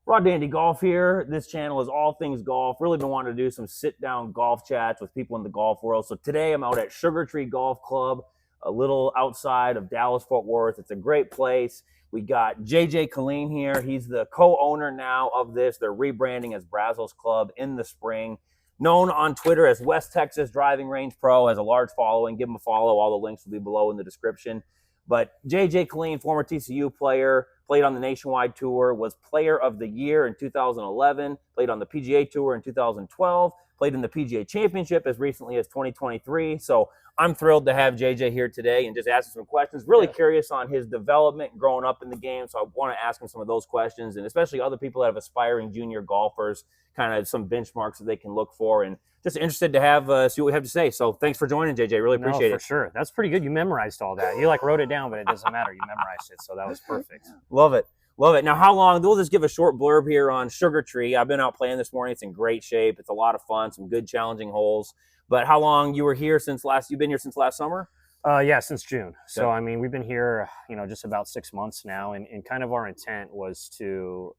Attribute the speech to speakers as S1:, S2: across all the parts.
S1: Raw Dandy Golf here. This channel is all things golf. Really been wanting to do some sit-down golf chats with people in the golf world. So today I'm out at Sugar Tree Golf Club, a little outside of Dallas-Fort Worth. It's a great place. We got JJ Killeen here. He's the co-owner now of this. They're rebranding as Brazos Club in the spring. Known on Twitter as West Texas Driving Range Pro, has a large following. Give him a follow. All the links will be below in the description. But JJ Killeen, former TCU player, played on the Nationwide Tour, was Player of the Year in 2011, played on the PGA Tour in 2012, played in the PGA Championship as recently as 2023. So I'm thrilled to have JJ here today and just ask him some questions. Really curious on his development growing up in the game. So I want to ask him some of those questions, and especially other people that have aspiring junior golfers, kind of some benchmarks that they can look for, and just interested to have see what we have to say. So thanks for joining, JJ. Really appreciate it.
S2: For sure. That's pretty good. You memorized all that. You like wrote it down, but it doesn't matter. You memorized it, so that was perfect.
S1: Love it. Love it. Now, how long? We'll just give a short blurb here on Sugar Tree. I've been out playing this morning. It's in great shape. It's a lot of fun, some good challenging holes. But how long you were here since last? You've been here since last summer?
S2: Yeah, since June.
S1: Okay.
S2: So, I mean, we've been here, just about 6 months now. And kind of our intent was to,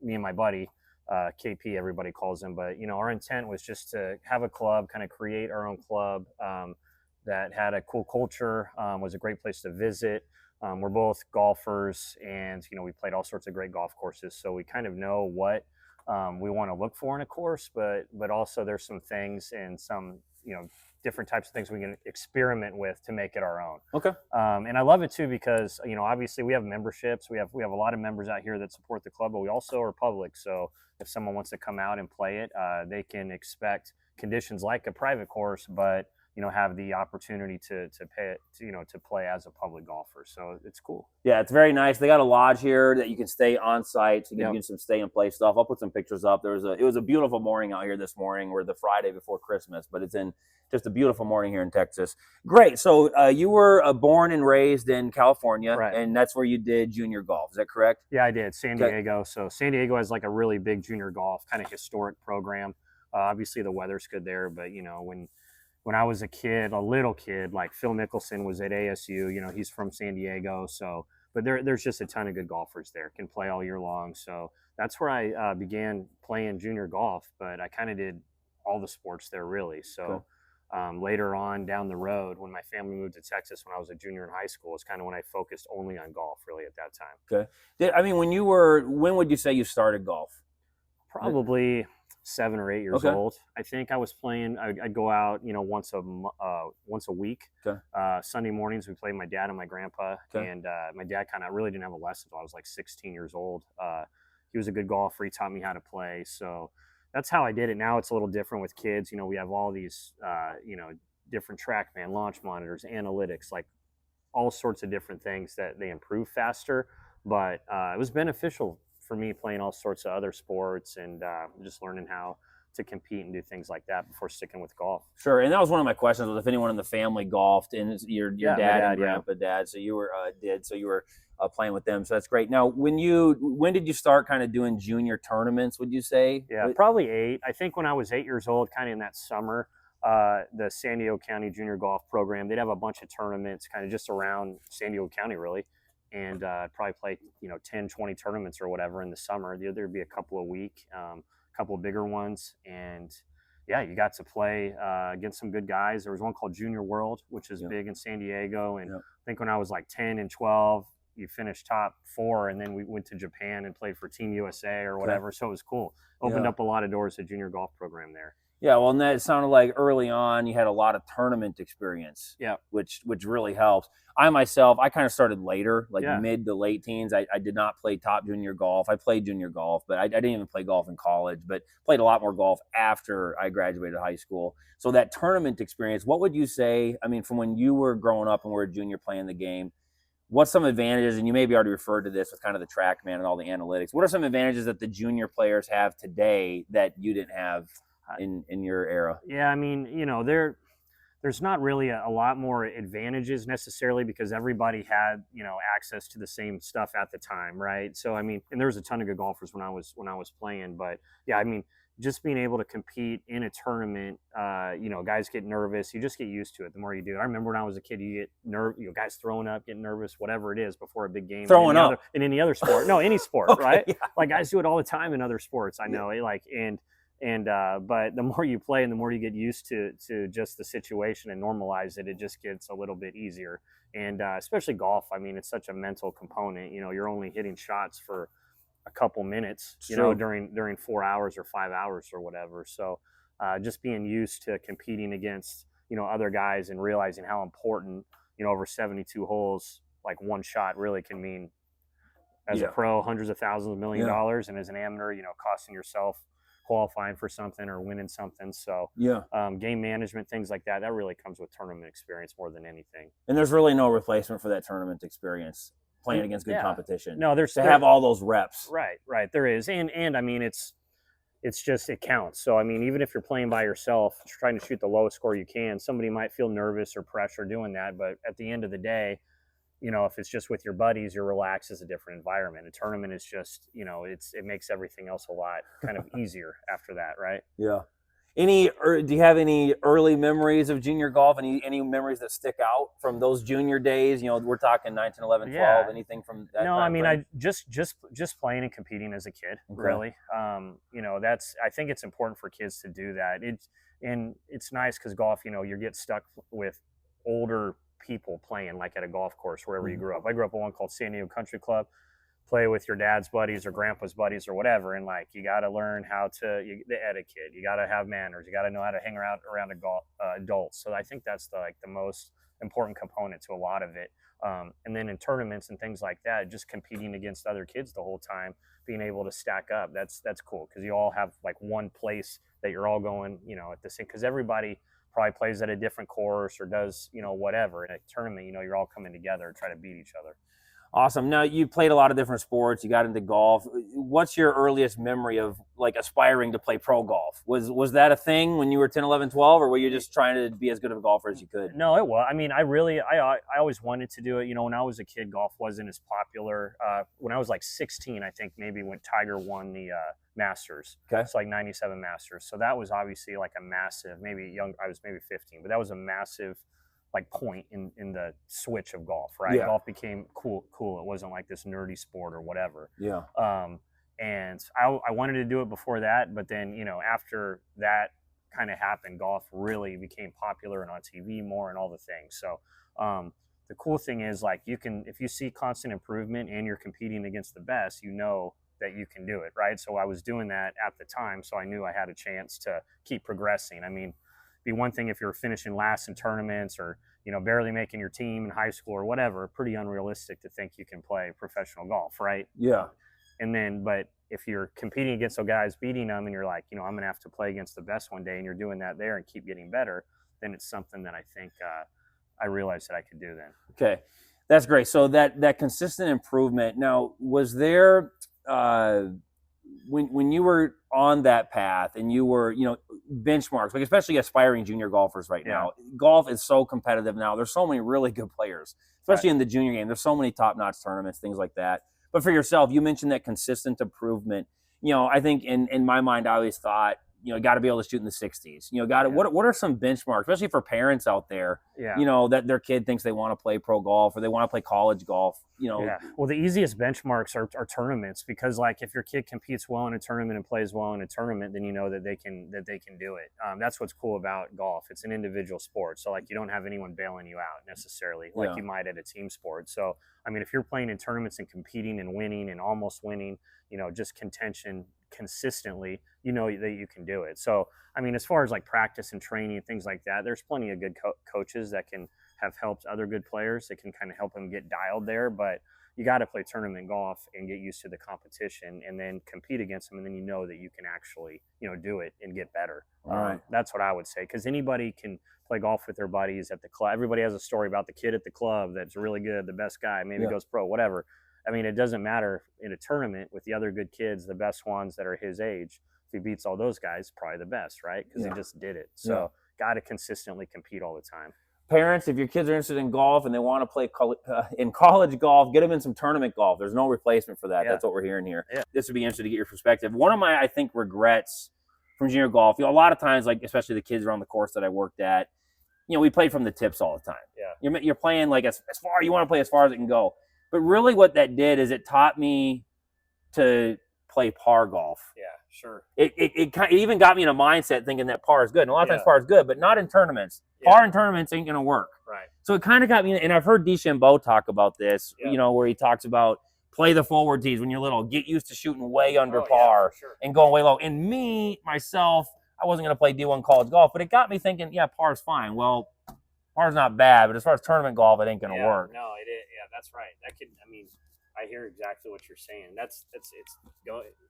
S2: me and my buddy, KP, everybody calls him, but, our intent was just to have a club, kind of create our own club that had a cool culture, was a great place to visit. We're both golfers, and, we played all sorts of great golf courses. So we kind of know what we want to look for in a course, but also there's some things and some, different types of things we can experiment with to make it our own.
S1: Okay.
S2: And I love it too because, obviously we have memberships. We have a lot of members out here that support the club, but we also are public. So if someone wants to come out and play it, they can expect conditions like a private course, but have the opportunity to pay it, to play as a public golfer. So it's cool.
S1: Yeah, it's very nice. They got a lodge here that you can stay on site. So you can get some stay and play stuff. I'll put some pictures up. It was a beautiful morning out here this morning. We're the Friday before Christmas, but it's in just a beautiful morning here in Texas. Great. So you were born and raised in California,
S2: right,
S1: and that's where you did junior golf. Is that correct?
S2: Yeah, I did. San Diego. So San Diego has like a really big junior golf kind of historic program. Obviously the weather's good there, but when I was a little kid, like Phil Mickelson was at ASU, he's from San Diego. So, but there's just a ton of good golfers there, can play all year long. So that's where I began playing junior golf, but I kind of did all the sports there really. So later on down the road, when my family moved to Texas, when I was a junior in high school, is kind of when I focused only on golf really at that time.
S1: Okay. When would you say you started golf?
S2: Probably 7 or 8 years old. I think I was playing. I'd go out, once a week.
S1: Okay.
S2: Sunday mornings we played my dad and my grandpa. Okay. And my dad kind of really didn't have a lesson until I was like 16 years old. He was a good golfer. He taught me how to play. So that's how I did it. Now it's a little different with kids. We have all these, different TrackMan, launch monitors, analytics, like all sorts of different things that they improve faster. But it was beneficial for me playing all sorts of other sports and just learning how to compete and do things like that before sticking with golf.
S1: Sure, and that was one of my questions, was if anyone in the family golfed, and your dad and grandpa dad, so you were playing with them, so that's great. Now, when did you start kind of doing junior tournaments, would you say?
S2: Yeah, probably 8. I think when I was 8 years old, kind of in that summer, the San Diego County Junior Golf Program, they'd have a bunch of tournaments kind of just around San Diego County, really. And probably play, 10, 20 tournaments or whatever in the summer. There'd be a couple a week, a couple of bigger ones. And, yeah, you got to play against some good guys. There was one called Junior World, which is big in San Diego. And I think when I was like 10 and 12, you finished top 4, and then we went to Japan and played for Team USA or whatever. So it was cool. Opened up a lot of doors to junior golf program there.
S1: Yeah, well, and that sounded like early on you had a lot of tournament experience.
S2: Yeah,
S1: which really helps. I myself, I kind of started later, like mid to late teens. I did not play top junior golf. I played junior golf, but I didn't even play golf in college, but played a lot more golf after I graduated high school. So that tournament experience, what would you say, I mean, from when you were growing up and were a junior playing the game, what's some advantages, and you maybe already referred to this with kind of the TrackMan and all the analytics, what are some advantages that the junior players have today that you didn't have in your era?
S2: Yeah, I mean, there's not really a lot more advantages necessarily because everybody had, access to the same stuff at the time, right? So I mean, and there was a ton of good golfers when I was playing, but yeah, I mean, just being able to compete in a tournament, guys get nervous. You just get used to it the more you do. I remember when I was a kid, you get guys throwing up, getting nervous, whatever it is before a big game.
S1: Throwing up
S2: in any other sport? No, any sport,
S1: okay,
S2: right?
S1: Yeah.
S2: Like guys do it all the time in other sports. I know, but the more you play and the more you get used to just the situation and normalize it, it just gets a little bit easier. And especially golf, I mean, it's such a mental component. You're only hitting shots for a couple minutes, during 4 hours or 5 hours or whatever. So just being used to competing against, other guys and realizing how important, over 72 holes, like one shot really can mean as a pro, hundreds of thousands of $1 million, and as an amateur, costing yourself qualifying for something or winning something. So game management, things like that really comes with tournament experience more than anything.
S1: And there's really no replacement for that tournament experience, playing against good competition.
S2: No, there's
S1: have all those reps.
S2: Right. There is. And I mean, it's just, it counts. So, I mean, even if you're playing by yourself, trying to shoot the lowest score you can, somebody might feel nervous or pressure doing that. But at the end of the day, if it's just with your buddies, you're relaxed, as a different environment. A tournament is just, it makes everything else a lot kind of easier after that, right?
S1: Yeah. Do you have any early memories of junior golf? Any memories that stick out from those junior days? We're talking 9, 10, 11, 12, anything from that?
S2: No, I mean, I just playing and competing as a kid, really. I think it's important for kids to do that. It's nice because golf, you get stuck with older people playing, like at a golf course, wherever you grew up. I grew up at one called San Diego Country Club. Play with your dad's buddies or grandpa's buddies or whatever, and like you got to learn the etiquette. You got to have manners. You got to know how to hang around adults. So I think that's the most important component to a lot of it. And then in tournaments and things like that, just competing against other kids the whole time, being able to stack up, that's cool because you all have like one place that you're all going, at the same, because everybody probably plays at a different course or does, whatever. In a tournament, you're all coming together to try to beat each other.
S1: Awesome. Now, you played a lot of different sports. You got into golf. What's your earliest memory of like aspiring to play pro golf? Was that a thing when you were 10, 11, 12, or were you just trying to be as good of a golfer as you could?
S2: No, it was. I mean, I always wanted to do it. When I was a kid, golf wasn't as popular. When I was like 16, I think maybe when Tiger won the Masters.
S1: Okay.
S2: It's like 97 Masters. So that was obviously like a massive, I was maybe 15, but that was a massive like point in the switch of golf, right?
S1: Yeah.
S2: Golf became cool. It wasn't like this nerdy sport or whatever.
S1: Yeah.
S2: And I wanted to do it before that, but then, after that kind of happened, golf really became popular and on TV more and all the things. So the cool thing is like if you see constant improvement and you're competing against the best, that you can do it, right? So I was doing that at the time, so I knew I had a chance to keep progressing. I mean, be one thing if you're finishing last in tournaments or barely making your team in high school or whatever. Pretty unrealistic to think you can play professional golf, right?
S1: Yeah.
S2: And then, but if you're competing against those guys, beating them, and you're like, I'm gonna have to play against the best one day, and you're doing that there and keep getting better, then it's something that I think I realized that I could do then.
S1: Okay, that's great. So that consistent improvement. Now, was there when you were on that path and you were, benchmarks, like especially aspiring junior golfers right now, golf is so competitive now. There's so many really good players, especially in the junior game. There's so many top-notch tournaments, things like that. But for yourself, you mentioned that consistent improvement. I think in my mind, I always thought, got to be able to shoot in the 60s. What are some benchmarks, especially for parents out there, that their kid thinks they want to play pro golf or they want to play college golf,
S2: Yeah. Well, the easiest benchmarks are tournaments because, like, if your kid competes well in a tournament and plays well in a tournament, then you know that they can do it. That's what's cool about golf. It's an individual sport. So, like, you don't have anyone bailing you out necessarily like you might at a team sport. So, I mean, if you're playing in tournaments and competing and winning and almost winning, just contention consistently, that you can do it. So, I mean, as far as like practice and training and things like that, there's plenty of good coaches that can have helped other good players that can kind of help them get dialed there. But you got to play tournament golf and get used to the competition and then compete against them. And then that you can actually, do it and get better.
S1: All right.
S2: That's what I would say. Because anybody can play golf with their buddies at the club. Everybody has a story about the kid at the club that's really good, the best guy, maybe goes pro, whatever. I mean, it doesn't matter in a tournament with the other good kids, the best ones that are his age. If he beats all those guys, probably the best, right? Because he just did it. So got to consistently compete all the time.
S1: Parents, if your kids are interested in golf and they want to play in college golf, get them in some tournament golf. There's no replacement for that.
S2: Yeah.
S1: That's what we're hearing here.
S2: Yeah.
S1: This would be interesting to get your perspective. One of my, I think, regrets from junior golf, a lot of times, like especially the kids around the course that I worked at, we played from the tips all the time.
S2: Yeah.
S1: You're playing like as far, you want to play as far as it can go. But really what that did is it taught me to play par golf.
S2: Yeah, sure.
S1: It even got me in a mindset thinking that par is good. And a lot of times par is good, but not in tournaments.
S2: Yeah.
S1: Par in tournaments ain't going to work.
S2: Right.
S1: So it kind of got me, and I've heard DeChambeau talk about this, where he talks about play the forward tees when you're little, get used to shooting way under par and going way low. And myself, I wasn't going to play D1 college golf, but it got me thinking, par's fine. Well, par's not bad, but as far as tournament golf, it ain't going to work.
S2: No, it is. Yeah, that's right. I hear exactly what you're saying. It's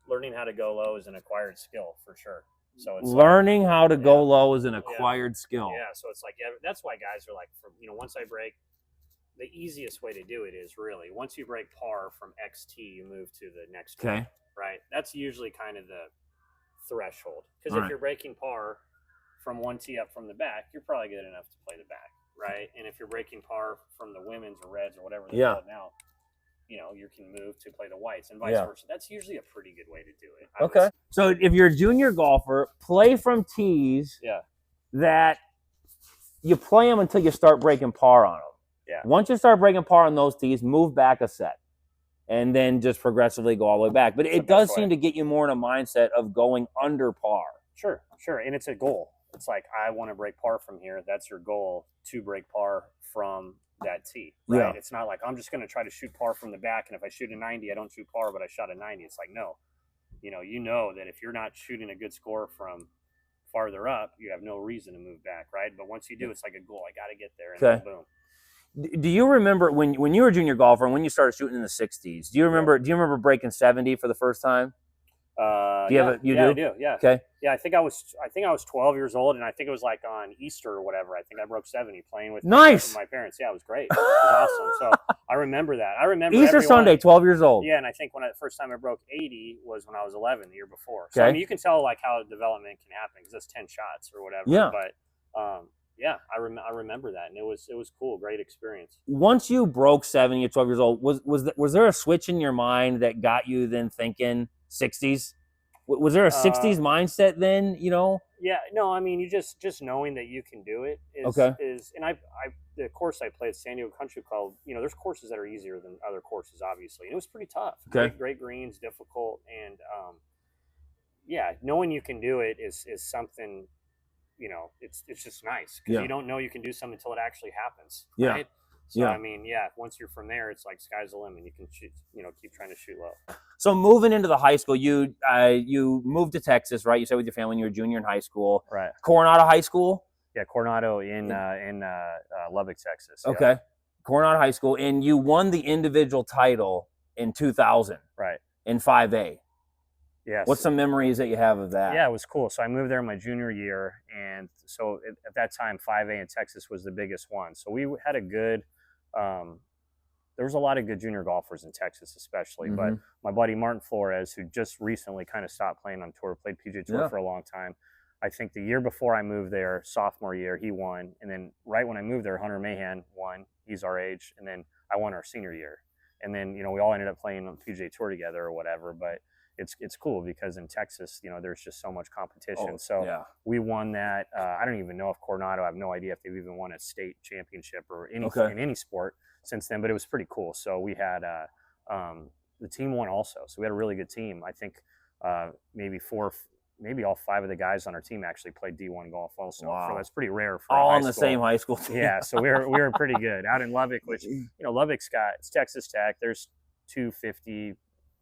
S2: learning how to go low is an acquired skill for sure. So it's
S1: learning how to go low is an acquired skill.
S2: Yeah, so it's like that's why guys are like, once I break, the easiest way to do it is really once you break par from XT, you move to the next one, right? That's usually kind of the threshold, because if you're breaking par from one tee up from the back, you're probably good enough to play the back, right? And if you're breaking par from the women's or reds or whatever they're called now, you can move to play the whites and vice versa. That's usually a pretty good way to do it.
S1: Okay. So if you're a junior golfer, play from tees that you play them until you start breaking par on them.
S2: Yeah.
S1: Once you start breaking par on those tees, move back a set and then just progressively go all the way back. But it does seem to get you more in a mindset of going under par.
S2: Sure. And it's a goal. It's like, I want to break par from here. That's your goal, to break par from that tee, right?
S1: Yeah.
S2: It's not like I'm just going to try to shoot par from the back, and if I shoot a 90, I don't shoot par, but I shot a 90. It's like, no, you know that if you're not shooting a good score from farther up, you have no reason to move back, right? But once you do, it's like a goal. I got to get there, and then boom.
S1: Do you remember when you were a junior golfer and when you started shooting in the 60s? Do you remember breaking 70 for the first time? Do you have you do?
S2: I do. Yeah.
S1: Okay.
S2: Yeah, I think I was 12 years old, and I think it was like on Easter or whatever. I think I broke 70 playing with my parents. Yeah, it was great. It was awesome. So I remember that. I remember
S1: Easter Sunday, 12 years old.
S2: Yeah, and I think the first time I broke 80 was when I was 11, the year before.
S1: Okay.
S2: So I mean, you can tell like how development can happen, because it's 10 shots or whatever.
S1: Yeah.
S2: But I remember that, and it was cool, great experience.
S1: Once you broke 70 at 12 years old, was there a switch in your mind that got you then thinking 60s? Was there a 60s mindset then,
S2: Yeah, no, I mean, you just knowing that you can do it is, and the course I played, San Diego Country Club, there's courses that are easier than other courses, obviously. And it was pretty tough.
S1: Okay.
S2: Great greens, difficult. And, knowing you can do it is something, it's just nice, because you don't know you can do something until it actually happens.
S1: Yeah.
S2: Right? So, I mean, once you're from there, it's like sky's the limit. You can shoot, keep trying to shoot low.
S1: So moving into the high school, you moved to Texas, right? You said with your family when you were a junior in high school.
S2: Right.
S1: Coronado High School?
S2: Yeah, Coronado in Lubbock, Texas.
S1: Okay.
S2: Yeah.
S1: Coronado High School. And you won the individual title in 2000.
S2: Right.
S1: In 5A.
S2: Yes.
S1: What's some memories that you have of that?
S2: Yeah, it was cool. So I moved there my junior year, and so at that time, 5A in Texas was the biggest one. So we had a good, there was a lot of good junior golfers in Texas, especially. But my buddy Martin Flores, who just recently kind of stopped playing on tour, played PGA Tour for a long time. I think the year before I moved there, sophomore year, he won. And then right when I moved there, Hunter Mahan won. He's our age. And then I won our senior year. And then, we all ended up playing on the PGA Tour together or whatever. But it's cool because in Texas, there's just so much competition. We won that. I don't even know if Coronado, I have no idea if they've even won a state championship or anything in any sport since then, but it was pretty cool. So we had the team won also. So we had a really good team. I think maybe all 5 of the guys on our team actually played D1 golf also.
S1: Wow.
S2: So that's pretty rare for
S1: all
S2: high
S1: on the
S2: school.
S1: same high school team.
S2: Yeah, so we were pretty good out in Lubbock, which Lubbock's got, it's Texas Tech. There's 250,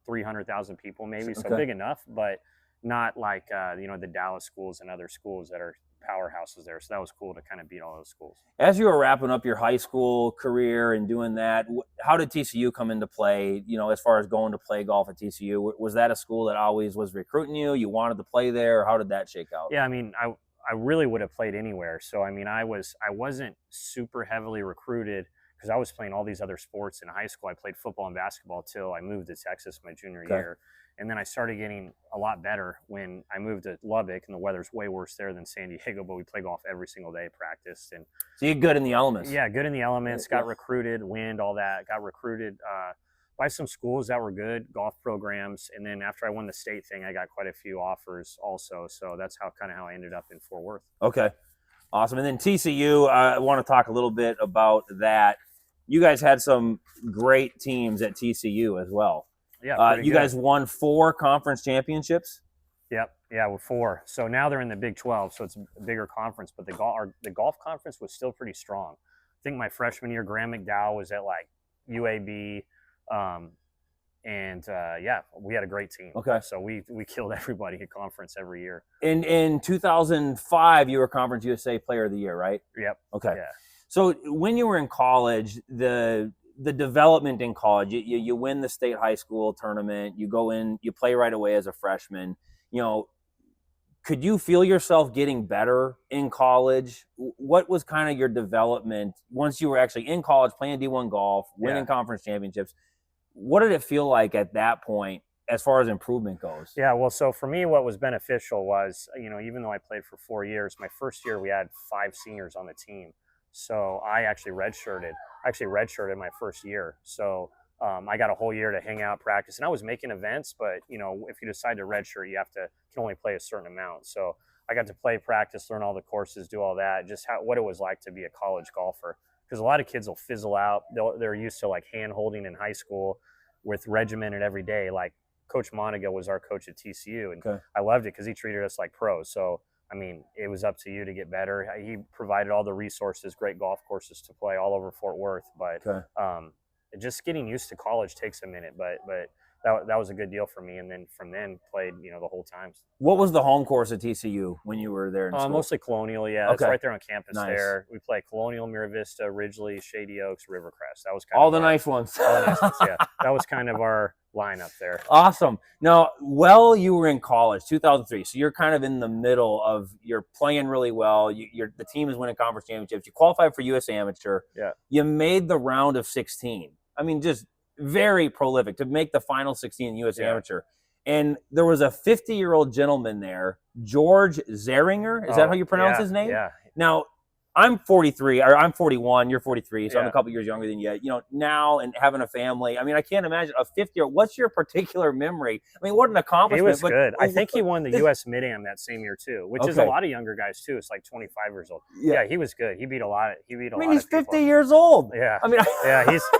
S2: 300,000 people maybe, so big enough, but not like the Dallas schools and other schools that are powerhouses there. So that was cool to kind of beat all those schools.
S1: As you were wrapping up your high school career and doing that, how did TCU come into play, as far as going to play golf at TCU? Was that a school that always was recruiting you? You wanted to play there? Or how did that shake out?
S2: Yeah, I mean, I really would have played anywhere. So, I mean, I wasn't super heavily recruited because I was playing all these other sports in high school. I played football and basketball till I moved to Texas my junior year. And then I started getting a lot better when I moved to Lubbock, and the weather's way worse there than San Diego, but we play golf every single day, practiced. And
S1: so you're good in the elements.
S2: Yeah, good in the elements, got recruited, wind, all that, got recruited by some schools that were good, golf programs. And then after I won the state thing, I got quite a few offers also. So that's how I ended up in Fort Worth.
S1: Okay, awesome. And then TCU, I want to talk a little bit about that. You guys had some great teams at TCU as well.
S2: Yeah,
S1: you guys won 4 conference championships.
S2: Yep. Yeah, we're 4. So now they're in the Big 12, so it's a bigger conference. But the golf conference was still pretty strong. I think my freshman year, Graham McDowell was at like UAB, yeah, we had a great team.
S1: Okay.
S2: So we killed everybody at conference every year.
S1: In 2005, you were Conference USA Player of the Year, right?
S2: Yep.
S1: Okay.
S2: Yeah.
S1: So when you were in college, the development in college, you win the state high school tournament, you go in, you play right away as a freshman. You know, could you feel yourself getting better in college? What was kind of your development once you were actually in college, playing D1 golf, winning conference championships? What did it feel like at that point as far as improvement goes?
S2: Yeah, well, so for me, what was beneficial was, even though I played for 4 years, my first year we had 5 seniors on the team. So I actually redshirted. My first year. So I got a whole year to hang out, practice, and I was making events. But if you decide to redshirt, you can only play a certain amount. So I got to play, practice, learn all the courses, do all that. Just what it was like to be a college golfer, because a lot of kids will fizzle out. They're used to like hand holding in high school, with regimented every day. Like Coach Monago was our coach at TCU, and I loved it because he treated us like pros. So I mean, it was up to you to get better. He provided all the resources, great golf courses to play all over Fort Worth. But just getting used to college takes a minute. But that was a good deal for me. And then from then played, the whole time.
S1: What was the home course at TCU when you were there in school?
S2: Mostly Colonial, yeah. It's right there on campus there. We play Colonial, Mira Vista, Ridgely, Shady Oaks, Rivercrest. That was kind
S1: all
S2: of
S1: the nice ones.
S2: All the nice ones, yeah. That was kind of our lineup there.
S1: Awesome. Now, you were in college, 2003, so you're kind of in the middle of, you're playing really well. The team is winning conference championships. You qualified for U.S. Amateur.
S2: Yeah.
S1: You made the round of 16. I mean, just very prolific to make the final 16 in U.S. Amateur. And there was a 50-year-old gentleman there, George Zeringer. Is that how you pronounce his name?
S2: Yeah.
S1: Now, I'm 43, or I'm 41, you're 43, so I'm a couple years younger than you. Now and having a family, I mean, I can't imagine a 50-year-old. What's your particular memory? I mean, what an accomplishment.
S2: He was good. I think he won the U.S. Mid-Am that same year, too, which is a lot of younger guys, too. It's like 25 years old. Yeah, he was good. He beat a lot of
S1: he's 50 years old.
S2: Yeah.
S1: I mean,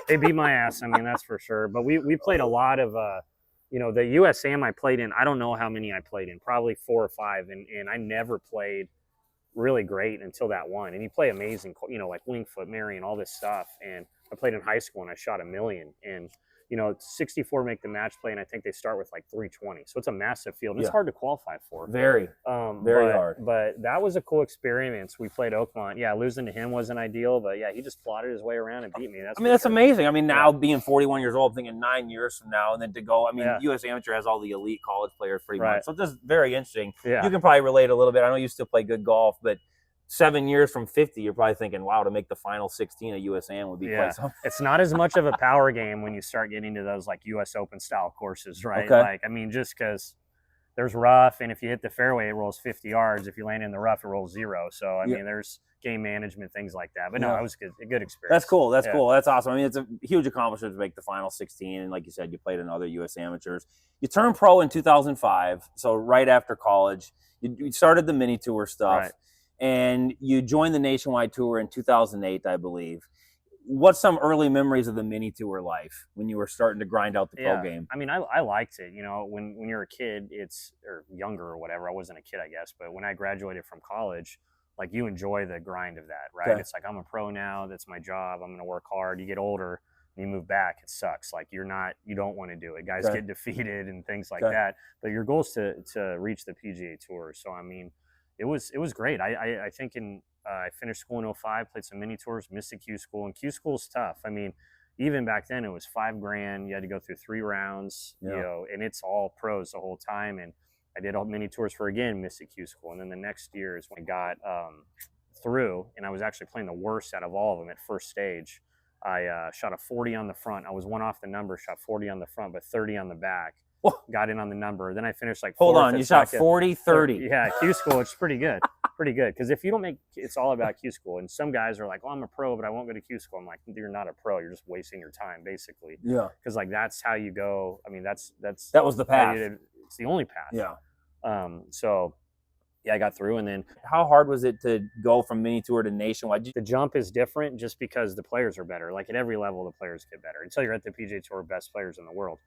S2: they beat my ass. I mean, that's for sure. But we played a lot of, the U.S. Am I played in, I don't know how many I played in, probably 4 or 5, and I never played really great until that one. And you play amazing, like Wingfoot, Marion, all this stuff. And I played in high school and I shot 1,000,000. And 64 make the match play, and I think they start with like 320. So it's a massive field. And it's hard to qualify for.
S1: Very hard.
S2: But that was a cool experience. We played Oakmont. Yeah, losing to him wasn't ideal, but yeah, he just plotted his way around and beat me.
S1: That's amazing. I mean, now being 41 years old, I'm thinking 9 years from now, and then to go. I mean, U.S. Amateur has all the elite college players pretty much. So just very interesting.
S2: Yeah.
S1: You can probably relate a little bit. I know you still play good golf, but 7 years from 50, you're probably thinking, wow, to make the final 16 at USAM would be quite something.
S2: It's not as much of a power game when you start getting to those like US Open style courses, right?
S1: Okay.
S2: Like, I mean, just because there's rough, and if you hit the fairway, it rolls 50 yards. If you land in the rough, it rolls 0. So, I mean, there's game management, things like that. But no, it was a good experience.
S1: That's cool. That's cool. That's awesome. I mean, it's a huge accomplishment to make the final 16. And like you said, you played in other U.S. amateurs. You turned pro in 2005, so right after college. You started the mini tour stuff.
S2: Right.
S1: And you joined the nationwide tour in 2008, I believe. What's some early memories of the mini tour life when you were starting to grind out the pro game?
S2: I mean, I liked it. When you're a kid, or younger or whatever. I wasn't a kid, I guess. But when I graduated from college, like, you enjoy the grind of that, right?
S1: Okay.
S2: It's like, I'm a pro now. That's my job. I'm going to work hard. You get older, and you move back. It sucks. Like, you don't want to do it. Guys get defeated and things like that. But your goal is to reach the PGA Tour. So, I mean, it was great. I think I finished school in 2005, played some mini tours, missed the Q school, and Q school's tough. I mean, even back then it was $5,000. You had to go through 3 rounds, and it's all pros the whole time. And I did all mini tours for, again, missed the Q school. And then the next year is when I got through, and I was actually playing the worst out of all of them at first stage. I shot a 40 on the front. I was one off the number, shot 40 on the front, but 30 on the back.
S1: Whoa.
S2: Got in on the number. Then I finished like
S1: Hold
S2: fourth
S1: on,
S2: at
S1: you shot
S2: second.
S1: 40, 30.
S2: Yeah, Q school, which is pretty good. Pretty good. Because if you don't make, it's all about Q school. And some guys are like, well, I'm a pro, but I won't go to Q school. I'm like, you're not a pro. You're just wasting your time, basically.
S1: Yeah.
S2: Because like that's how you go. I mean, that
S1: was the path.
S2: It's the only path.
S1: Yeah.
S2: So yeah, I got through. And then
S1: how hard was it to go from mini tour to nationwide?
S2: the jump is different just because the players are better. Like at every level, the players get better until you're at the PGA Tour, best players in the world.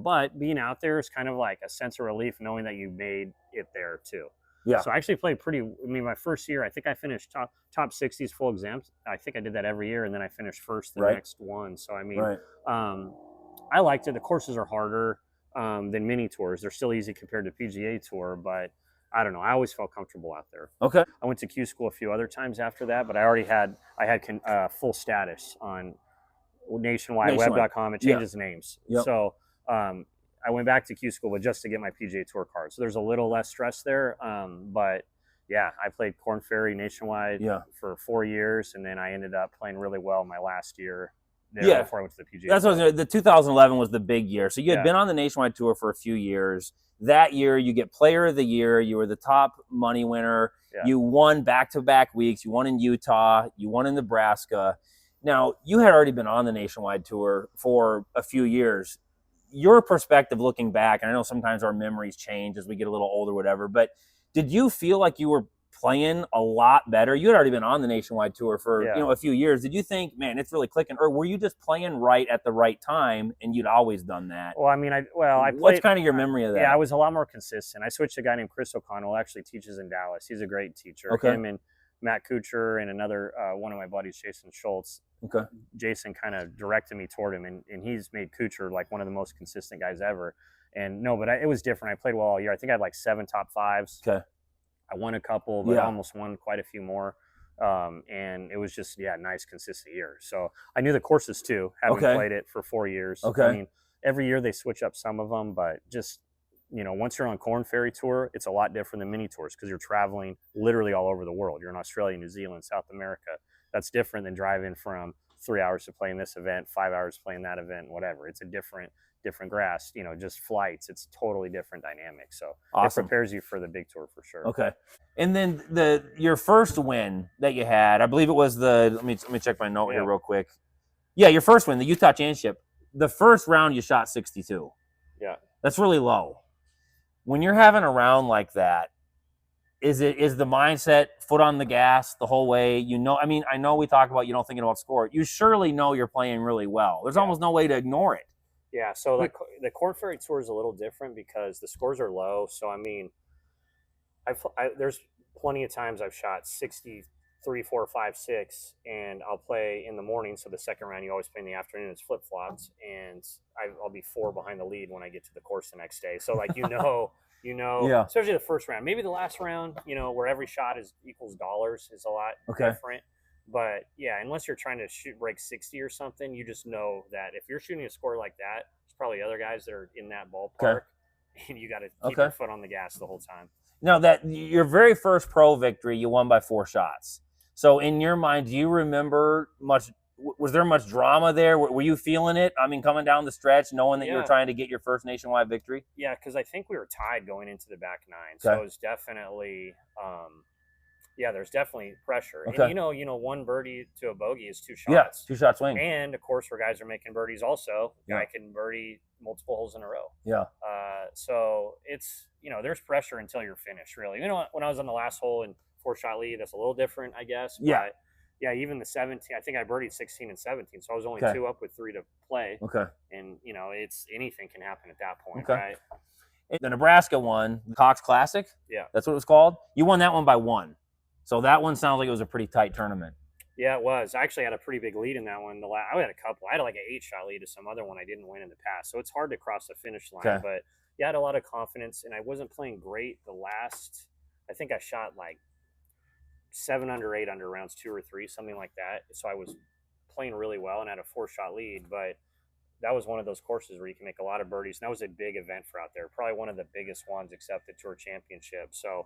S2: But being out there is kind of like a sense of relief knowing that you made it there too.
S1: Yeah.
S2: So I actually played pretty. I mean, my first year, I think I finished top 60s full exempt. I think I did that every year, and then I finished first the next one. So I mean, I liked it. The courses are harder than mini tours. They're still easy compared to PGA Tour, but I don't know. I always felt comfortable out there.
S1: Okay.
S2: I went to Q school a few other times after that, but I had full status on Nationwide. Web.com. It changes names.
S1: Yep.
S2: So I went back to Q school, but just to get my PGA Tour card. So there's a little less stress there. But yeah, I played Korn, Ferry, Nationwide for 4 years, and then I ended up playing really well my last year there before I went to the PGA Tour.
S1: That's what I was, the 2011 was the big year. So you had been on the Nationwide Tour for a few years. That year, you get Player of the Year. You were the top money winner. Yeah. You won back-to-back weeks. You won in Utah. You won in Nebraska. Now, you had already been on the Nationwide Tour for a few years. Your perspective looking back, and I know sometimes our memories change as we get a little older, whatever, but did you feel like you were playing a lot better? You had already been on the Nationwide Tour for a few years. Did you think, man, it's really clicking, or were you just playing right at the right time and you'd always done that?
S2: Well, I mean, I played.
S1: What's kind of your memory of that?
S2: Yeah, I was a lot more consistent. I switched to a guy named Chris O'Connell, who actually teaches in Dallas. He's a great teacher.
S1: Okay.
S2: Him and Matt Kuchar and another one of my buddies, Jason Schultz.
S1: Okay.
S2: Jason kind of directed me toward him, and he's made Kuchar like one of the most consistent guys ever. And no, but it was different. I played well all year. I think I had like 7 top 5s.
S1: Okay.
S2: I won a couple, but almost won quite a few more. And it was just, nice, consistent year. So I knew the courses too, having played it for 4 years.
S1: Okay.
S2: I mean, every year they switch up some of them, but just, once you're on Korn Ferry Tour, it's a lot different than mini tours because you're traveling literally all over the world. You're in Australia, New Zealand, South America. That's different than driving from 3 hours to play in this event, 5 hours playing that event, whatever. It's a different grass, just flights. It's totally different dynamic. So
S1: awesome.
S2: It prepares you for the big tour for sure.
S1: Okay. And then your first win that you had, I believe it was let me check my note here real quick. Yeah, your first win, the Utah Championship. The first round you shot 62.
S2: Yeah.
S1: That's really low. When you're having a round like that, is the mindset foot on the gas the whole way? I mean, I know we talk about thinking about score. You surely know you're playing really well. There's almost no way to ignore it.
S2: Yeah, so the Korn Ferry Tour is a little different because the scores are low. So, I mean, there's plenty of times I've shot 63, 4, 5, 6, and I'll play in the morning. So the second round, you always play in the afternoon. It's flip-flops, and I'll be 4 behind the lead when I get to the course the next day. So, like, especially the first round. Maybe the last round, where every shot equals dollars is a lot different. But yeah, unless you're trying to break 60 or something, you just know that if you're shooting a score like that, there's probably other guys that are in that ballpark, and you got to keep your foot on the gas the whole time.
S1: Now, that your very first pro victory, you won by 4 shots. So in your mind, do you remember much? Was there much drama there? Were you feeling it? I mean, coming down the stretch, knowing that you were trying to get your first nationwide victory?
S2: Yeah, because I think we were tied going into the back 9. So it was definitely there's definitely pressure.
S1: Okay.
S2: And one birdie to a bogey is 2 shots.
S1: Yeah, 2 shot swing.
S2: And of course, where guys are making birdies also, guy can birdie multiple holes in a row.
S1: Yeah.
S2: So it's, there's pressure until you're finished, really. When I was on the last hole in 4-shot lead, that's a little different, I guess.
S1: Yeah.
S2: But yeah, even the 17, I think I birdied 16 and 17, so I was only 2 up with 3 to play.
S1: Okay.
S2: And, it's anything can happen at that point,
S1: okay.
S2: right?
S1: The Nebraska one, the Cox Classic.
S2: Yeah.
S1: That's what it was called. You won that one by 1. So that one sounds like it was a pretty tight tournament.
S2: Yeah, it was. I actually had a pretty big lead in that one. I had a couple. I had like an 8-shot lead to some other one I didn't win in the past. So it's hard to cross the finish line.
S1: Okay.
S2: But yeah, I had a lot of confidence, and I wasn't playing great the last. I think I shot like 7 under, 8 under rounds 2 or 3, something like that. So I was playing really well and had a 4-shot lead. But that was one of those courses where you can make a lot of birdies. And that was a big event for out there, probably one of the biggest ones except the Tour Championship. So,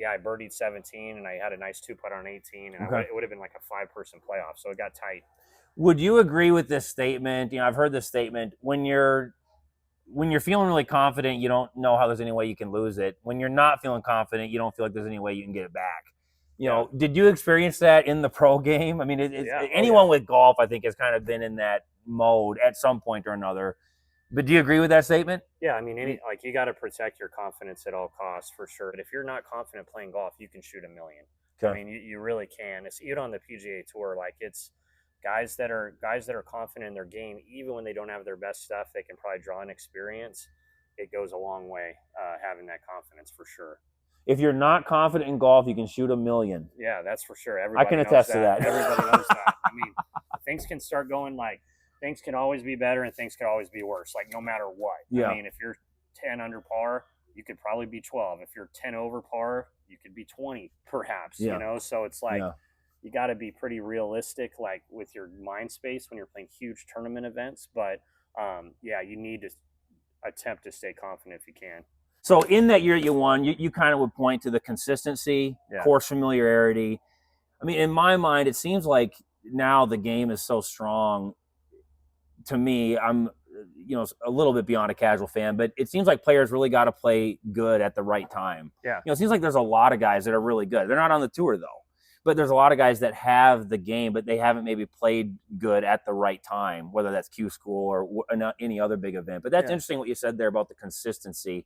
S2: I birdied 17, and I had a nice 2-putt on 18, and it would have been like a 5-person playoff, so it got tight.
S1: Would you agree with this statement? I've heard this statement, when you're feeling really confident, you don't know how there's any way you can lose it. When you're not feeling confident, you don't feel like there's any way you can get it back. Did you experience that in the pro game? I mean, anyone with golf, I think, has kind of been in that mode at some point or another. But do you agree with that statement?
S2: Yeah, I mean, you got to protect your confidence at all costs for sure. But if you're not confident playing golf, you can shoot a million. Okay. I mean, you really can. It's even on the PGA Tour. Like, it's guys that are confident in their game, even when they don't have their best stuff, they can probably draw an experience. It goes a long way having that confidence for sure.
S1: If you're not confident in golf, you can shoot a million.
S2: Yeah, that's for sure. Everybody
S1: I can attest to that.
S2: Everybody knows that. I mean, things can start going like, things can always be better and things can always be worse, like no matter what. Yeah. I mean, if you're 10 under par, you could probably be 12. If you're 10 over par, you could be 20 perhaps, So it's like, you got to be pretty realistic, like with your mind space when you're playing huge tournament events. But you need to attempt to stay confident if you can.
S1: So in that year you won, you kind of would point to the consistency, course familiarity. I mean, in my mind, it seems like now the game is so strong. To me, I'm a little bit beyond a casual fan, but it seems like players really got to play good at the right time.
S2: Yeah.
S1: It seems like there's a lot of guys that are really good. They're not on the tour though, but there's a lot of guys that have the game, but they haven't maybe played good at the right time, whether that's Q School or any other big event. But that's interesting what you said there about the consistency.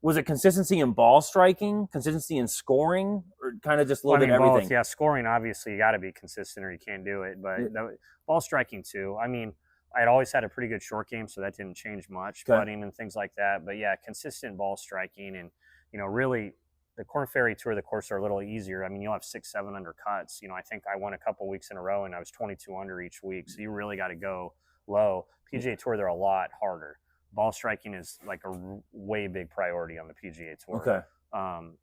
S1: Was it consistency in ball striking, consistency in scoring, or kind of just a little bit of everything?
S2: Both. Yeah, scoring, obviously, you got to be consistent or you can't do it. But ball striking, too. I mean, I'd always had a pretty good short game, so that didn't change much, putting and things like that. But, yeah, consistent ball striking. And, really, the Korn Ferry Tour, the courses are a little easier. I mean, you'll have 6-7 under cuts. I think I won a couple weeks in a row, and I was 22 under each week. So you really got to go low. PGA Tour, they're a lot harder. Ball striking is like a way big priority on the PGA Tour.
S1: Okay.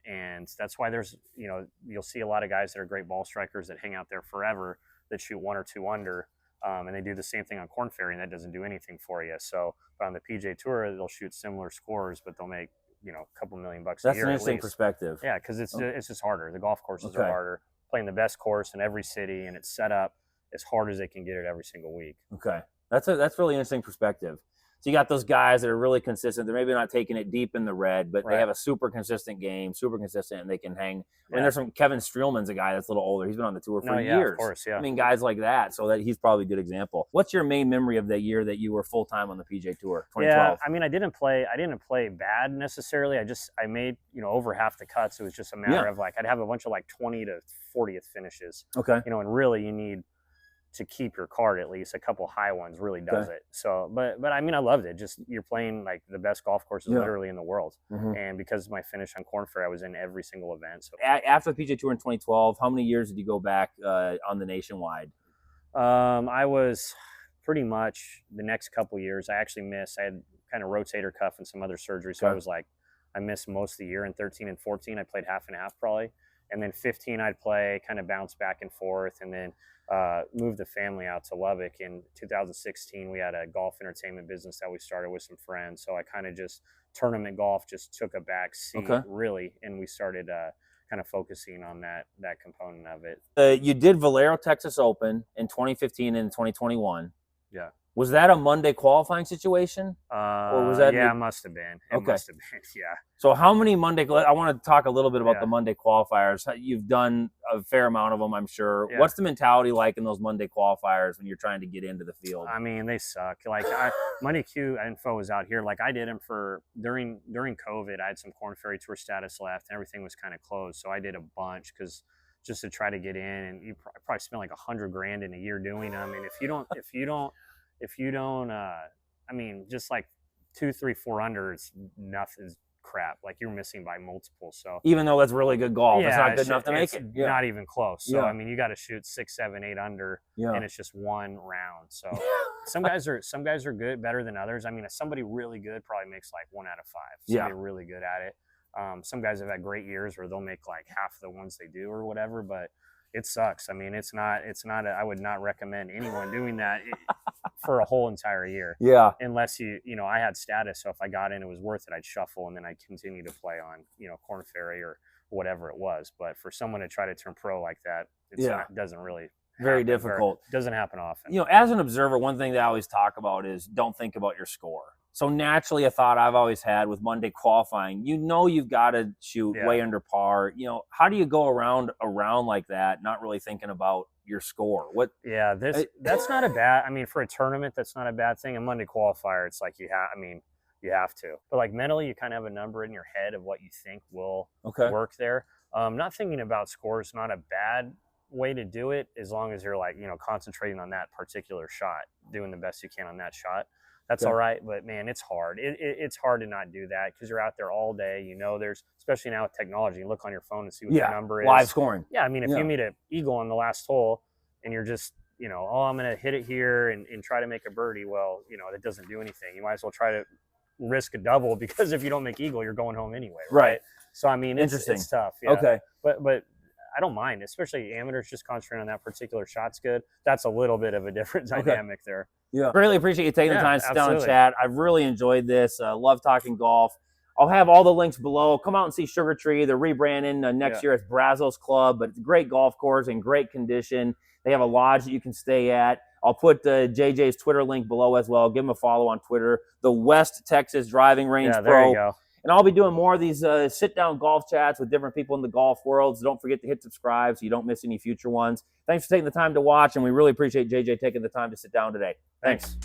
S2: And that's why there's, you'll see a lot of guys that are great ball strikers that hang out there forever that shoot 1 or 2 under. And they do the same thing on Korn Ferry, and that doesn't do anything for you. So, but on the PGA Tour, they'll shoot similar scores, but they'll make, a couple $1 million a year.
S1: That's an interesting perspective.
S2: Yeah, because it's just harder. The golf courses are harder. Playing the best course in every city, and it's set up as hard as they can get it every single week.
S1: Okay. That's really interesting perspective. So you got those guys that are really consistent. They're maybe not taking it deep in the red, but they have a super consistent game, super consistent, and they can hang. I mean, there's some Kevin Streelman's a guy that's a little older. He's been on the tour for years.
S2: Of course, yeah.
S1: I mean, guys like that. So that he's probably a good example. What's your main memory of the year that you were full time on the PGA Tour? 2012.
S2: Yeah, I mean, I didn't play bad necessarily. I made over half the cuts. It was just a matter of like I'd have a bunch of like 20 to 40th finishes.
S1: Okay.
S2: And really you need to keep your card, at least a couple high ones really does it. So, but I mean, I loved it. Just you're playing like the best golf courses literally in the world. And because of my finish on Korn Ferry, I was in every single event. So
S1: after the PGA Tour in 2012, how many years did you go back on the nationwide?
S2: I was pretty much the next couple years. I actually missed. I had kind of rotator cuff and some other surgery. So I missed most of the year. In 13 and 14, I played half and half probably. And then 15, I'd play, kind of bounce back and forth. And then moved the family out to Lubbock. In 2016, we had a golf entertainment business that we started with some friends. So I kind of just, tournament golf just took a back seat, really. And we started kind of focusing on that component of it.
S1: You did Valero Texas Open in 2015 and 2021.
S2: Yeah.
S1: Was that a Monday qualifying situation? Or was that?
S2: Yeah, it must have been. It must have been, yeah.
S1: So how many Monday? I want to talk a little bit about the Monday qualifiers. You've done a fair amount of them, I'm sure. Yeah. What's the mentality like in those Monday qualifiers when you're trying to get into the field?
S2: I mean, they suck. Like Monday Q info was out here. Like I did them for during COVID. I had some Korn Ferry Tour status left, and everything was kind of closed. So I did a bunch because just to try to get in, and you probably spend like $100,000 in a year doing them. And if you don't, I mean, just like 2, 3, 4 under, it's nothing. Crap, like you're missing by multiple. So
S1: even though that's really good golf, it's not good enough to make it.
S2: Not even close. So I mean, you got to shoot 6, 7, 8 under, and it's just one round. So some guys are good, better than others. I mean, somebody really good probably makes like 1 out of 5. Somebody really good at it. Some guys have had great years where they'll make like half the ones they do or whatever, but it sucks. I mean, it's not. I would not recommend anyone doing that for a whole entire year.
S1: Yeah.
S2: Unless I had status, so if I got in, it was worth it. I'd shuffle and then I'd continue to play on, Korn Ferry or whatever it was. But for someone to try to turn pro like that, it doesn't really
S1: Very difficult.
S2: Doesn't happen often.
S1: You know, as an observer, one thing that I always talk about is don't think about your score. So naturally, a thought I've always had with Monday qualifying, you know, you've got to shoot way under par. You know, how do you go around like that, not really thinking about your score? What?
S2: Yeah, that's not a bad. I mean, for a tournament, that's not a bad thing. A Monday qualifier, it's like you have to. But like mentally, you kind of have a number in your head of what you think will work there. Not thinking about score is not a bad way to do it, as long as you're like, you know, concentrating on that particular shot, doing the best you can on that shot. That's all right, but man, it's hard. It's hard to not do that because you're out there all day. You know, there's, especially now with technology, you look on your phone and see what the number is.
S1: Live scoring.
S2: Yeah, I mean, if you meet an eagle on the last hole and you're just, you know, oh, I'm going to hit it here and try to make a birdie, well, you know, that doesn't do anything. You might as well try to risk a double, because if you don't make eagle, you're going home anyway. Right. So, I mean, it's tough. Yeah.
S1: Okay.
S2: But I don't mind, especially amateurs just concentrating on that particular shot's good. That's a little bit of a different dynamic there.
S1: Yeah. Really appreciate you taking the time to sit down and chat. I've really enjoyed this. Love talking golf. I'll have all the links below. Come out and see Sugar Tree. They're rebranding next year as Brazos Club, but it's a great golf course in great condition. They have a lodge that you can stay at. I'll put JJ's Twitter link below as well. Give him a follow on Twitter. The West Texas Driving Range Pro.
S2: There you go.
S1: And I'll be doing more of these sit-down golf chats with different people in the golf world. So don't forget to hit subscribe so you don't miss any future ones. Thanks for taking the time to watch, and we really appreciate JJ taking the time to sit down today. Thanks.